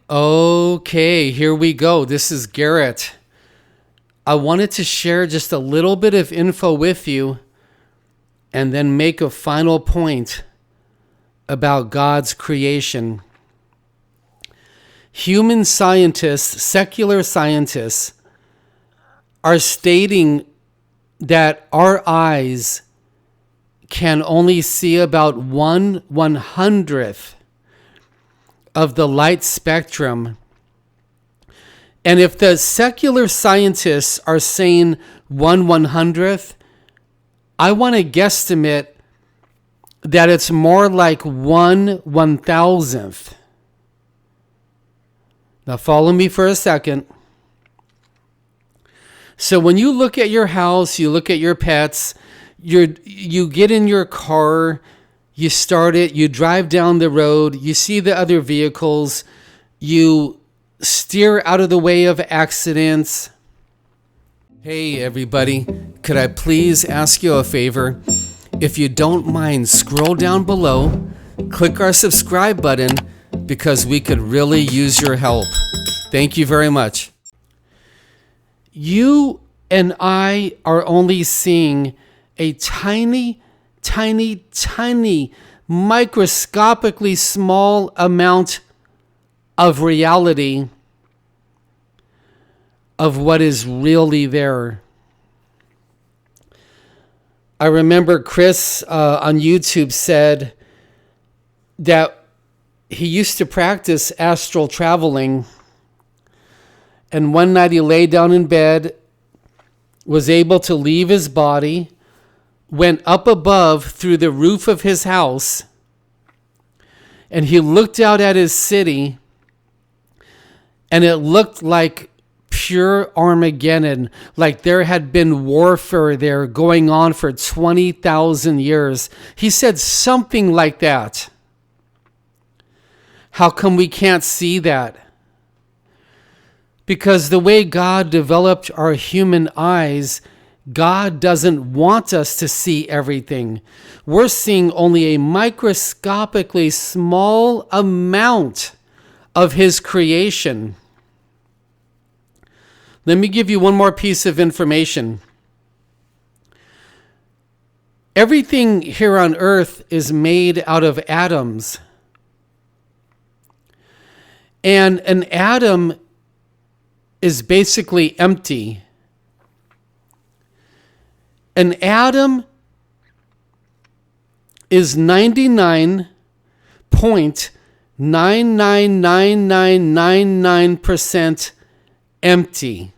Okay, here we go. This is Garrett. I wanted to share just a little bit of info with you and then make a final point about God's creation. Human scientists, secular scientists, are stating that our eyes can only see about 1/100th of the light spectrum. And if the secular scientists are saying 1/100th, I want to guesstimate that it's more like 1/1000th. Now follow me for a second. So when you look at your house, you look at your pets, you get in your car, you start it, you drive down the road, you see the other vehicles, you steer out of the way of accidents. Hey everybody, could I please ask you a favor? If you don't mind, scroll down below, click our subscribe button because we could really use your help. Thank you very much. You and I are only seeing a tiny, microscopically small amount of reality of what is really there. I remember Chris on YouTube said that he used to practice astral traveling, and one night he lay down in bed, was able to leave his body, went up above through the roof of his house, and he looked out at his city, and it looked like pure Armageddon, like there had been warfare there going on for 20,000 years. He said something like that. How come we can't see that? Because the way God developed our human eyes, God doesn't want us to see everything. We're seeing only a microscopically small amount of His creation. Let me give you one more piece of information. Everything here on earth is made out of atoms. And an atom is basically empty. An atom is 99.999999% empty.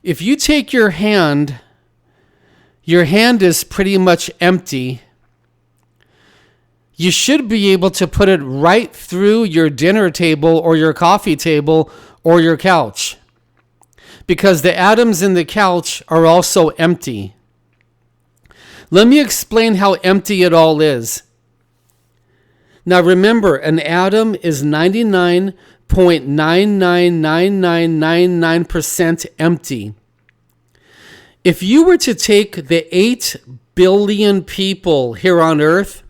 If you take your hand is pretty much empty. You should be able to put it right through your dinner table or your coffee table or your couch, because the atoms in the couch are also empty. Let me explain how empty it all is. Now remember, an atom is 99.999999% empty. If you were to take the 8 billion people here on earth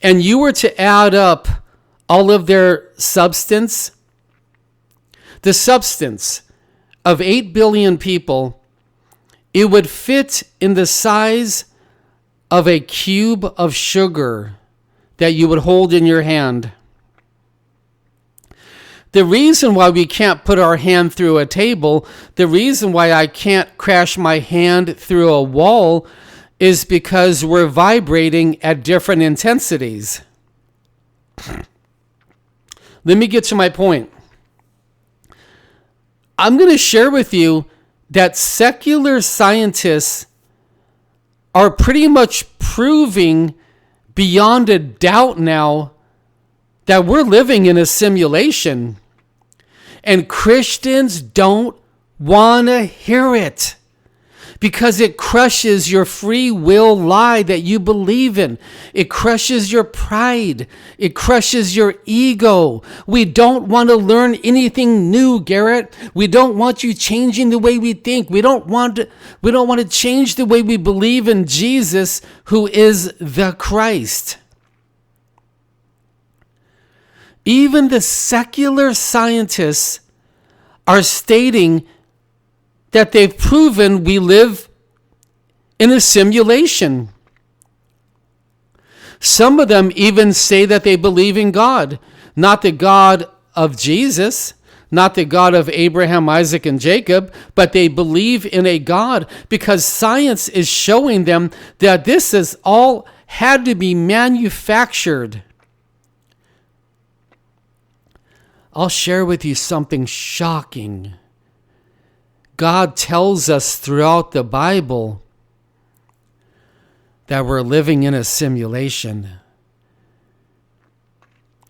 and you were to add up all of their substance, the substance of 8 billion people, it would fit in the size of a cube of sugar that you would hold in your hand. The reason why we can't put our hand through a table, the reason why I can't crash my hand through a wall, is because we're vibrating at different intensities. Let me get to my point. I'm going to share with you that secular scientists are pretty much proving beyond a doubt now that we're living in a simulation. And Christians don't want to hear it, because it crushes your free will lie that you believe in. It crushes your pride. It crushes your ego. We don't want to learn anything new, Garrett. We don't want you changing the way we think. We don't want to change the way we believe in Jesus, who is the Christ. Even the secular scientists are stating that they've proven we live in a simulation. Some of them even say that they believe in God, not the God of Jesus, not the God of Abraham, Isaac, and Jacob, but they believe in a God because science is showing them that this is all had to be manufactured. I'll share with you something shocking. God tells us throughout the Bible that we're living in a simulation.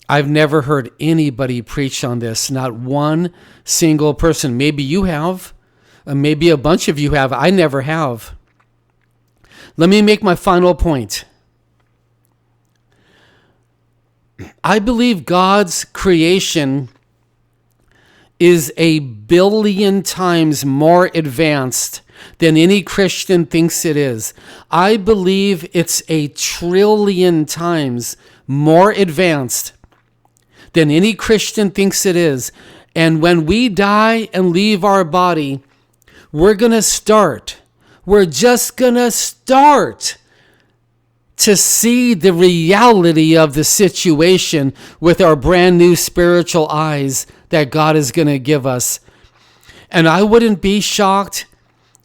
I've never heard anybody preach on this, not one single person. Maybe you have, maybe a bunch of you have. I never have. Let me make my final point. I believe God's creation is 1 billion times more advanced than any Christian thinks it is. I believe it's 1 trillion times more advanced than any Christian thinks it is. And when we die and leave our body, we're just going to start to see the reality of the situation with our brand new spiritual eyes that God is going to give us. And I wouldn't be shocked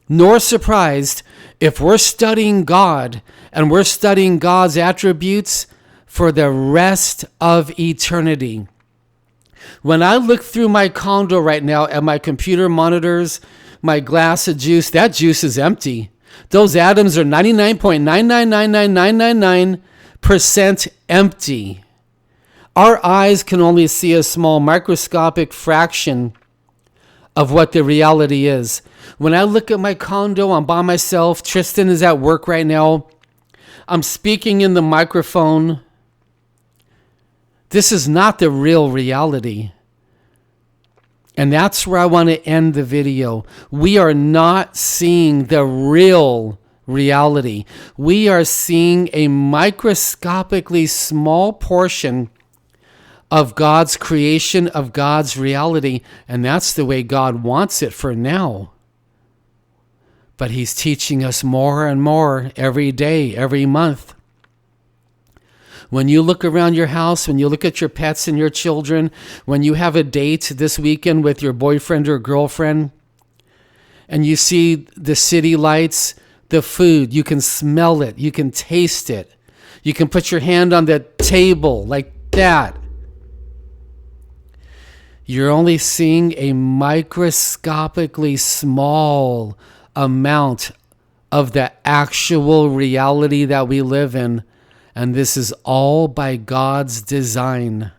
nor surprised if we're studying God and we're studying God's attributes for the rest of eternity. When I look through my condo right now at my computer monitors, my glass of juice, that juice is empty. Those atoms are 99.9999999% empty. Our eyes can only see a small microscopic fraction of what the reality is. When I look at my condo, I'm by myself. Tristan is at work right now. I'm speaking in the microphone. This is not the real reality. And that's where I want to end the video. We are not seeing the real reality. We are seeing a microscopically small portion of God's creation, of God's reality. And that's the way God wants it for now. But He's teaching us more and more every day, every month. When you look around your house, when you look at your pets and your children, when you have a date this weekend with your boyfriend or girlfriend, and you see the city lights, the food, you can smell it, you can taste it. You can put your hand on the table like that. You're only seeing a microscopically small amount of the actual reality that we live in. And this is all by God's design.